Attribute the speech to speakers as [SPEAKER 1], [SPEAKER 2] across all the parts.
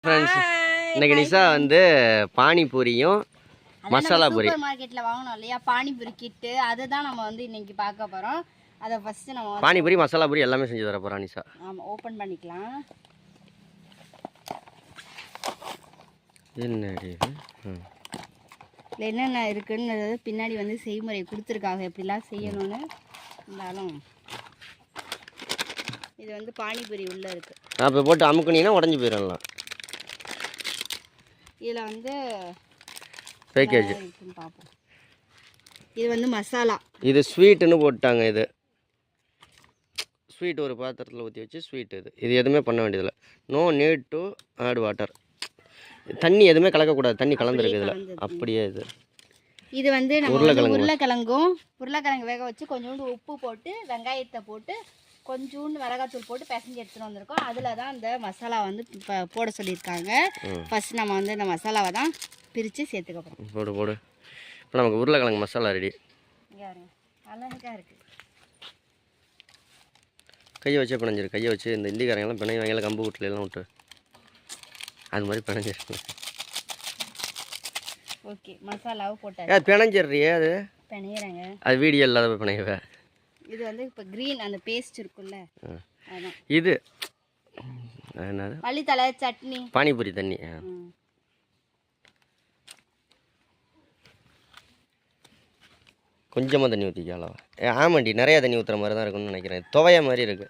[SPEAKER 1] Friends, இன்னைக்கு நிஷா வந்து பானிபூரியும் masala puri
[SPEAKER 2] super மார்க்கெட்ல வாங்கணும் இல்லையா பானிபூரி கிட்டு, அதை தான் நம்ம வந்து இன்னைக்கு பார்க்க போறோம். அதை ஃபர்ஸ்ட் நம்ம
[SPEAKER 1] பானிபூரி மசாலா பூரி எல்லாமே செஞ்சு தர போறா நிஷா.
[SPEAKER 2] ஆமா, ஓபன் பண்ணிக்கலாம்.
[SPEAKER 1] என்னடி
[SPEAKER 2] இதுல என்னென்ன இருக்குன்னு பின்னாடி வந்து செய்முறை கொடுத்துருக்காங்க, எப்படிலாம் செய்யணும்னு. இருந்தாலும் இது வந்து பானிபூரி உள்ள இருக்கு.
[SPEAKER 1] அப்போ போட்டு அமுக்குனீங்கன்னா உடஞ்சி போயிடலாம்.
[SPEAKER 2] இதில் வந்து
[SPEAKER 1] பேக்கேஜ்
[SPEAKER 2] பார்ப்போம். இது வந்து மசாலா,
[SPEAKER 1] இது ஸ்வீட்டுன்னு போட்டாங்க. இது ஸ்வீட் ஒரு பாத்திரத்தில் ஊற்றி வச்சு ஸ்வீட். இது எதுவுமே பண்ண வேண்டியதில்லை. No need to add water. தண்ணி எதுவுமே கலக்கக்கூடாது. தண்ணி கலந்துருக்கு இதில் அப்படியே.
[SPEAKER 2] இது வந்து நம்ம உருளைக்கிழங்கு வேக வச்சு கொஞ்சோண்டு உப்பு போட்டு வெங்காயத்தை போட்டு கொஞ்சோண்டு மிளகாத்தூள் போட்டு பிசைஞ்சு எடுத்துகிட்டு வந்திருக்கோம். அதில் தான் இந்த மசாலா வந்து இப்போ போட சொல்லியிருக்காங்க. ஃபர்ஸ்ட் நம்ம வந்து இந்த மசாலாவை தான் பிரித்து சேர்த்துக்க போகிறோம்.
[SPEAKER 1] போடு போடு. இப்போ நமக்கு உருளைக்கிழங்கு மசாலா ரெடி.
[SPEAKER 2] அழகாக இருக்குது.
[SPEAKER 1] கையை வச்சே பிணைஞ்சிரு. கையை வச்சு இந்த இந்திக்காரங்கெல்லாம் பிணை வாங்கலாம், கம்பு வீட்டிலலாம் விட்டு அது மாதிரி பிணைஞ்சிருக்கு.
[SPEAKER 2] ஓகே, மசாலாவை போட்டாச்சு.
[SPEAKER 1] பிணைஞ்சிடுறியே அது
[SPEAKER 2] பிணையிறேங்க.
[SPEAKER 1] அது வீடியோ இல்லாத பிணையவே.
[SPEAKER 2] இது வந்து இப்போ க்ரீன் அந்த பேஸ்ட் இருக்குல்ல, அதான்
[SPEAKER 1] இது என்னது,
[SPEAKER 2] மல்லித்தலை சட்னி,
[SPEAKER 1] பானிபூரி தண்ணி. கொஞ்சமாக தண்ணி ஊற்றிக்கலாம். ஆமாண்டி, நிறையா தண்ணி ஊற்றுற மாதிரி தான் இருக்குன்னு நினைக்கிறேன். துவைய மாதிரி இருக்கு.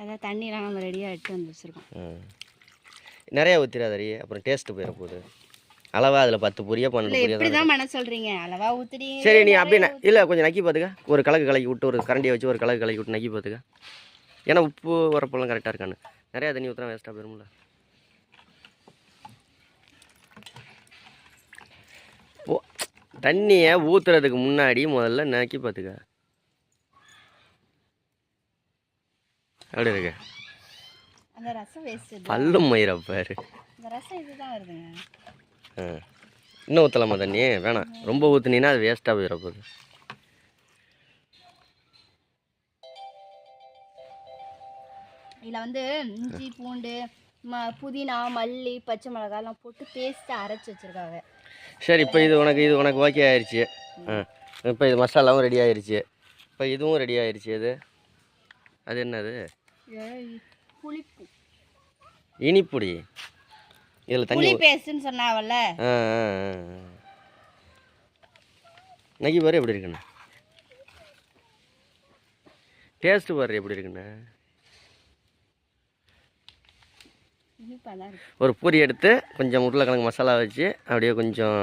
[SPEAKER 2] அதான் தண்ணிலாம் நம்ம ரெடியாக எடுத்து வந்து வச்சுருக்கோம்.
[SPEAKER 1] நிறையா ஊற்றிடாதடி, அப்புறம் டேஸ்ட்டு போயிட போகுது. அளவா அதில் 10 பொரியா 12 பொரியா
[SPEAKER 2] எப்படி தான் பண்ண சொல்கிறீங்க? அளவா ஊற்றிடுங்க.
[SPEAKER 1] சரி, நீ அப்படின்னா இல்லை, கொஞ்சம் நக்கி பார்த்துக்க. ஒரு கலக்கு கலக்கி விட்டு, ஒரு கரண்டியை வச்சு ஒரு கலக்கு கலக்கி விட்டு நக்கி பார்த்துக்க. ஏன்னா உப்பு உரப்பெல்லாம் கரெக்டாக இருக்கான்னு. நிறையா தண்ணி ஊற்றுனா வேஸ்ட்டாக போயிரும்ல. ஓ, தண்ணியை ஊற்றுறதுக்கு முன்னாடி முதல்ல நக்கி பார்த்துக்க. அப்படி இருக்கு.
[SPEAKER 2] அந்த ரசம் வேஸ்ட்.
[SPEAKER 1] பல்லும் மயிரப்பாரு.
[SPEAKER 2] இந்த ரசம் இதுதான் வருதுங்க.
[SPEAKER 1] இன்னும் ஊற்றலாமா தண்ணி? வேணாம், ரொம்ப ஊற்றுனீங்கன்னா அது வேஸ்ட்டாக போயிட போகுது.
[SPEAKER 2] இதில் வந்து இஞ்சி பூண்டு புதினா மல்லி பச்சை மிளகாலாம் போட்டு பேஸ்ட்டை அரைச்சி வச்சுருக்காங்க.
[SPEAKER 1] சரி, இப்போ இது உனக்கு ஓகே ஆயிடுச்சு. இப்போ இது மசாலாவும் ரெடி ஆயிடுச்சு. இப்போ இதுவும் ரெடி ஆயிடுச்சு. அது என்னது?
[SPEAKER 2] புளிப்பு
[SPEAKER 1] இனிப்புடி. இதில் தண்ணி
[SPEAKER 2] பேஸ்ட்னு சொன்னாவல்ல.
[SPEAKER 1] நகி பாரு எப்படி இருக்குண்ணா. டேஸ்ட்டு பாரு எப்படி இருக்குண்ணா. ஒரு பூரி எடுத்து கொஞ்சம் உருளைக்கிழங்கு மசாலா வச்சு அப்படியே கொஞ்சம்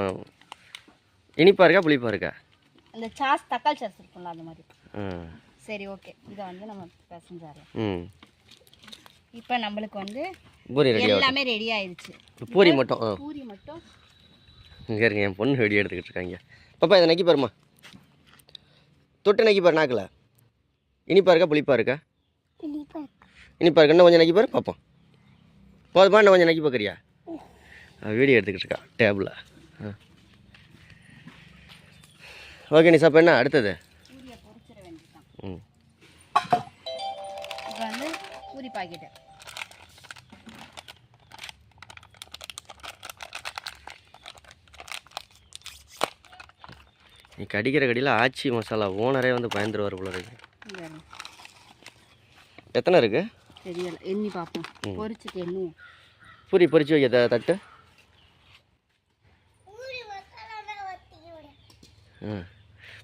[SPEAKER 1] இனிப்பாக இருக்கா புளிப்பாக இருக்கா?
[SPEAKER 2] அந்த சாஸ் தக்காளி சாஸ் இருக்கும்ல அந்த மாதிரி. சரி, ஓகே. இதை வந்து நம்ம பிசைஞ்சிடலாம். இப்போ நம்மளுக்கு வந்து
[SPEAKER 1] பூரி ரெடி,
[SPEAKER 2] எல்லாமே ரெடி ஆயிடுச்சு.
[SPEAKER 1] பூரி மட்டும் இங்கே இருங்க. என் பொண்ணு ரெடி எடுத்துக்கிட்டு இருக்காங்க. பாப்பா, இதை நக்கி பாருமா. தொட்டு நக்கி பாரு நாக்கில். இனிப்பாக இருக்கா புளிப்பாக இருக்கா? இனிப்பாக இருக்கா. இன்னும் கொஞ்சம் நக்கி பாரு பார்ப்போம். போதுமா? இன்னும் கொஞ்சம் நக்கி பார்க்குறியா? வீடியோ எடுத்துக்கிட்டு இருக்கா டேபிளில். ஓகே நிஷா, இப்போ என்ன அடுத்தது?
[SPEAKER 2] இப்போ வந்து பூரி பாக்கெட்டு.
[SPEAKER 1] நீ கடிக்கிற கடியில் ஆச்சி மசாலா ஓனரே வந்து பயந்துருவார் போல இருக்கு. எத்தனை இருக்கு
[SPEAKER 2] தெரியல, எண்ணி பார்ப்போம். பொரிச்சுட்டு எண்ணுவோம்.
[SPEAKER 1] பூரி பொரிச்சு வைக்க தட்டு.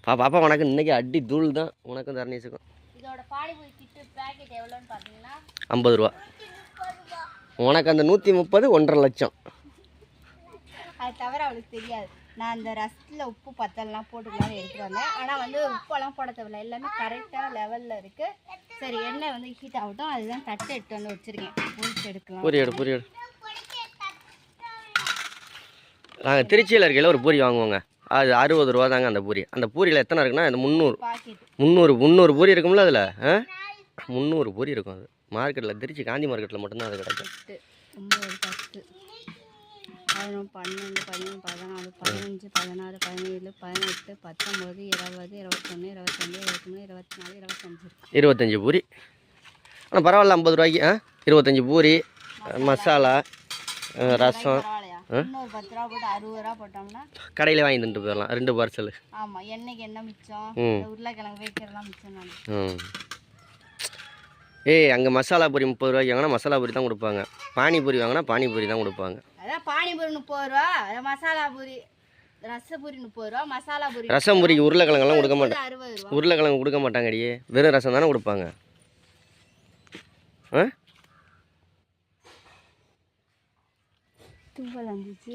[SPEAKER 1] பாப்பா, உனக்கு இன்னைக்கு அடி தூள் தான். உனக்கும் தரணிச்சுக்கும்.
[SPEAKER 2] இதோட பானிபூரி கிட்டு பேக்கெட் எவ்வளோன்னு பார்த்தீங்கன்னா
[SPEAKER 1] 50 ரூபா. உனக்கு அந்த 130 1.5 லட்சம்.
[SPEAKER 2] அது தவிர அவளுக்கு தெரியாது. நான் அந்த ரசத்தில் உப்பு பத்தலாம் போட்டுக்கலாம்னு எடுத்துகிட்டு வந்தேன். ஆனால் வந்து உப்பெல்லாம் போட தேவையில்லை, எல்லாமே கரெக்டாக லெவலில் இருக்குது. சரி, எண்ணெய் வந்து ஹீட் ஆகட்டும். அதுதான் தட்டை எடுத்து வந்து வச்சுருக்கேன். பொரிச்சு எடுக்கலாம்.
[SPEAKER 1] பூரி எடு. நாங்கள் திருச்சியில் இருக்கையில் ஒரு பூரி வாங்குவோங்க. அது 60 ரூபா தாங்க அந்த பூரி. அந்த பூரியில் எத்தனை இருக்குன்னா அது 300 பூரி இருக்கும்ல. அதில் 300 பூரி இருக்கும். அது மார்க்கெட்டில், திருச்சி காந்தி மார்க்கெட்டில் மட்டும்தான் அது கிடைக்கும்.
[SPEAKER 2] 10 11 12 13 14 15 16 17 18 19 20 21 22 23 24 25
[SPEAKER 1] 25 பூரி. ஆனால் பரவாயில்ல 50 ரூபாய்க்கு 25 பூரி மசாலா ரசம்
[SPEAKER 2] பரவாயில்லையா? இன்னொரு 10 ரூபா போட்டு 60 ரூபா போட்டோம்னா
[SPEAKER 1] கடையில் வாங்கி தின்ட்டு போயிடலாம் 2 பார்சல்.
[SPEAKER 2] ஆமாம், எண்ணெய்க்கு என்ன மிச்சம், இந்த உருளைக்கிழங்கு வைக்கிறதுலாம் மிச்சம் தான்.
[SPEAKER 1] ஏய் அங்கே மசாலா பூரி 30 ரூபாய்க்கு வாங்கினா மசாலா பூரி தான் கொடுப்பாங்க, பானிபூரி வாங்கினா பானிபூரி தான் கொடுப்பாங்க.
[SPEAKER 2] அதான் பானிபூரி 30 ரூபா, மசாலா பூரி ரசபூரி 30 ரூபா, மசாலா பூரி
[SPEAKER 1] ரசம் பூரிக்கு உருளைக்கிழங்கெல்லாம் கொடுக்க மாட்டாங்க,
[SPEAKER 2] 60 ரூபா.
[SPEAKER 1] உருளைக்கிழங்கு கொடுக்க மாட்டாங்கடியே, வெறும் ரசம் தானே கொடுப்பாங்க.
[SPEAKER 2] தும்பல் வந்துச்சு,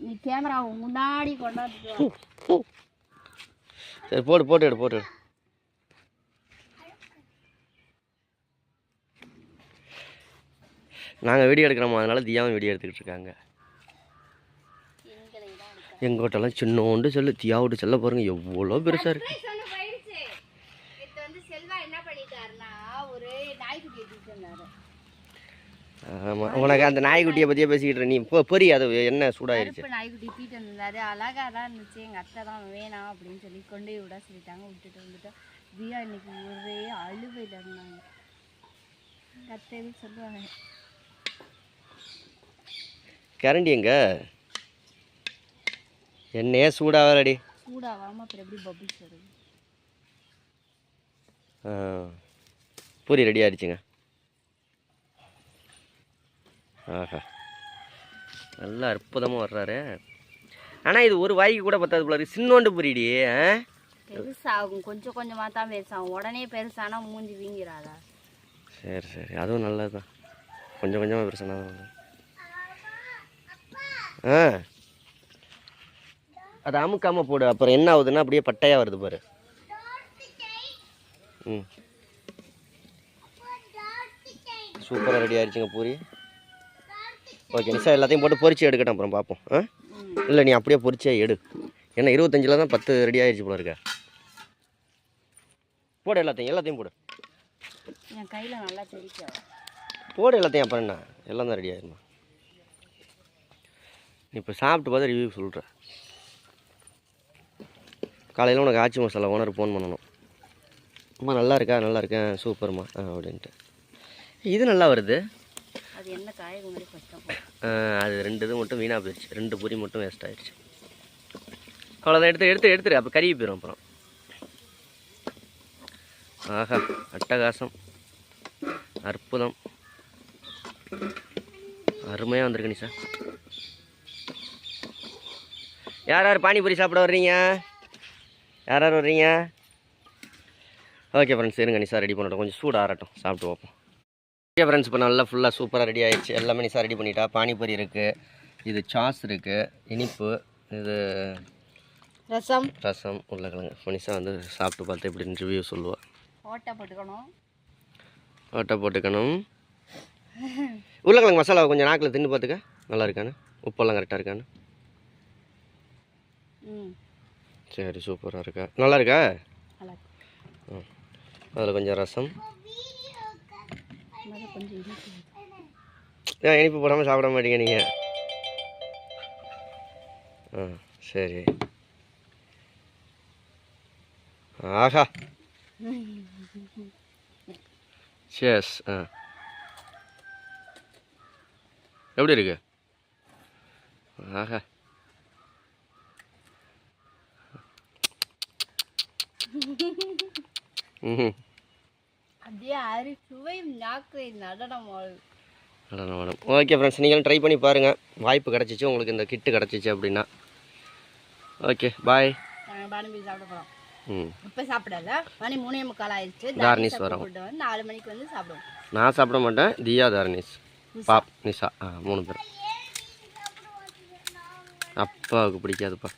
[SPEAKER 2] நீ கேமரா முன்னாடி கொண்டாந்து.
[SPEAKER 1] சரி போட்டு எடு. நாங்கள் வீடியோ எடுக்கிறோமா, அதனால தியாவும் வீடியோ எடுத்துக்கிட்டு இருக்காங்க. எங்கோட்டெல்லாம் சின்னோண்டு செல்லு, தியாவோட்டு செல்ல பாருங்க எவ்வளோ பெருசாக இருக்கு. ஆமாம், உனக்கு அந்த நாய்க்குட்டியை பற்றியே பேசிக்கிட்டு நீ இப்போ பொறி, அது என்ன சூடாயிருச்சு.
[SPEAKER 2] நாய்க்குட்டி தீட்டு இருந்தாரு, அழகாக தான் இருந்துச்சு. எங்கள் அத்தை தான் வேணாம் அப்படின்னு சொல்லி கொண்டு விட சொல்லிட்டாங்க, விட்டுட்டு வந்துட்டோம். தியா இன்னைக்கு ஒரே அழுவையில் இருந்தாங்க. அத்தை சொல்லுவாங்க
[SPEAKER 1] கரண்டி எங்க என்னையே சூடாகலடி.
[SPEAKER 2] சூடாகாமல் அப்புறம் எப்படி பபிள்ஸ் வருது.
[SPEAKER 1] பூரி ரெடி ஆகிடுச்சுங்க. ஆஹா, நல்லா அற்புதமாக வர்றாரு. ஆனால் இது ஒரு வாய்க்கு கூட பத்தாது போல இருக்கு, சின்னோண்டு பூரிடி.
[SPEAKER 2] பெருசாகும், கொஞ்சம் கொஞ்சமாக தான் பெருசாகும், உடனே பெருசானா மூஞ்சி வீங்கிறாதா.
[SPEAKER 1] சரி அதுவும் நல்லது தான், கொஞ்சம் கொஞ்சமாக பெருசானா தான். அது அமுக்காமல் போடு, அப்புறம் என்ன ஆகுதுன்னா அப்படியே பட்டையாக வருது பாரு. சூப்பராக ரெடி ஆயிடுச்சுங்க பூரி. ஓகே நிஷா, எல்லாத்தையும் போட்டு பொரிச்சு எடுக்கட்டும், அப்புறம் பார்ப்போம். இல்லை நீ அப்படியே பொரிச்சே எடு, ஏன்னா 25 தான் 10 ரெடி ஆயிடுச்சு போல இருக்க. போடு எல்லாத்தையும் போடு.
[SPEAKER 2] என் கையில் நல்லா தெரிக்க
[SPEAKER 1] போடு எல்லாத்தையும், அப்புறம் என்ன எல்லாம் தான் ரெடி ஆயிருமா. இப்போ சாப்பிட்டு பார்த்து ரிவ்யூ சொல்கிறேன். காலையில் உனக்கு ஆச்சி மசாலா ஓனர் ஃபோன் பண்ணணும், அம்மா நல்லா இருக்கேன் சூப்பர்மா அப்படின்ட்டு. இது நல்லா வருது.
[SPEAKER 2] அது என்ன காய் முன்னாடி கஷ்டம்.
[SPEAKER 1] அது 2 இது மட்டும் வீணாக போயிடுச்சு, 2 பூரி மட்டும் வேஸ்ட் ஆயிடுச்சு. அவ்வளோதான், எடுத்துரு அப்போ கருகி போயிடும் அப்புறம். ஆஹா, அட்டகாசம், அற்புதம், அருமையாக வந்திருக்கு நிஷா. யார் பானிபூரி சாப்பிட வர்றீங்க? யார் வர்றீங்க? ஓகே ஃப்ரெண்ட்ஸ், இருங்க நிஷா ரெடி பண்ணிட்டோம், கொஞ்சம் சூடு ஆறட்டும், சாப்பிட்டு பார்ப்போம். ஓகே ஃப்ரெண்ட்ஸ், இப்போ நல்லா ஃபுல்லாக சூப்பராக ரெடி ஆகிடுச்சு. எல்லாமே நிஷா ரெடி பண்ணிட்டா. பானிபூரி இருக்குது, இது சாஸ் இருக்குது, இனிப்பு, இது ரசம் உருளைக்கிழங்கு. நிஷா வந்து சாப்பிட்டு பார்த்து எப்படின்னு ரிவ்யூ சொல்லுவாள்.
[SPEAKER 2] ஓட்டை
[SPEAKER 1] போட்டுக்கணும். உருளைக்கிழங்கு மசாலா கொஞ்சம் நாக்கில் தின்னு பார்த்துக்க, நல்லா இருக்கான்னு, உப்பெல்லாம் கரெக்டாக இருக்கான்னு. சரி சூப்பராக இருக்கா, நல்லா இருக்கா. அதில் கொஞ்சம் ரசம், ஏன் இனிப்பு போடாமல் சாப்பிட மாட்டீங்க நீங்கள்? சரி. ஆஹா, சேஸ். எப்படி இருக்கு? ஆஹா,
[SPEAKER 2] அப்படியே அரிசுவை நாக்கு நடனம்.
[SPEAKER 1] ஓகே ஃப்ரெண்ட்ஸ், நீங்களும் ட்ரை பண்ணி பாருங்கள். வாய்ப்பு கிடச்சிச்சு உங்களுக்கு, இந்த கிட்டு கிடச்சிச்சு அப்படின்னா. Okay bye.
[SPEAKER 2] பானிபூரி சாப்பிட போகிறோம். இப்போ சாப்பிடல, மணி 3:45 ஆயிடுச்சு.
[SPEAKER 1] தார்னிஸ் வரோம்,
[SPEAKER 2] 4 மணிக்கு வந்து சாப்பிடுவோம்.
[SPEAKER 1] நான் சாப்பிட மாட்டேன், தியா, தார்னிஸ், பாப், நிஷா 3 பேர். அப்பாவுக்கு பிடிக்காதுப்பா.